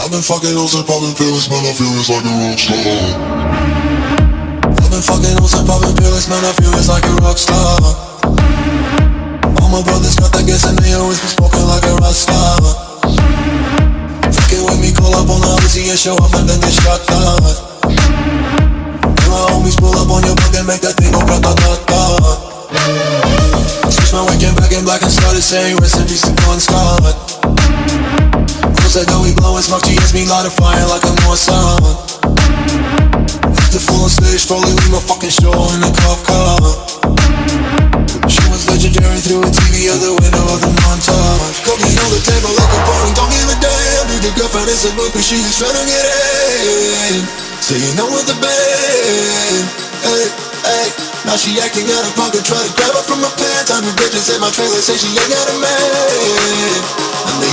I've been fucking hoes and popping pills, man, I feel it's like a rock star. I've been fucking hoes and popping pills, man, I feel it's like a rock star. All my brothers got that gas and they always been smoking like a rock star. Fucking with me, call up on the bazi and show up and then get shot down. And my homies pull up on your block and make that thing go grata-ta-ta. Switch my weekend back in black and started saying rest in peace to Bon Scott. Close that door, we blowin' smoke, she hits me light a fire like a Mossad. After full on stage, probably leave my fucking show in a cop car. She was legendary through a TV out the window of the montage. Cooking on the table like a party, don't give a damn. Dude, your girlfriend is a groupie, she is trying to get in. Saying I'm with the band, hey, hey. Now she acting out of pocket, try to grab her from my pants. I'm a bitch and say my trailer, say she ain't got a man. And they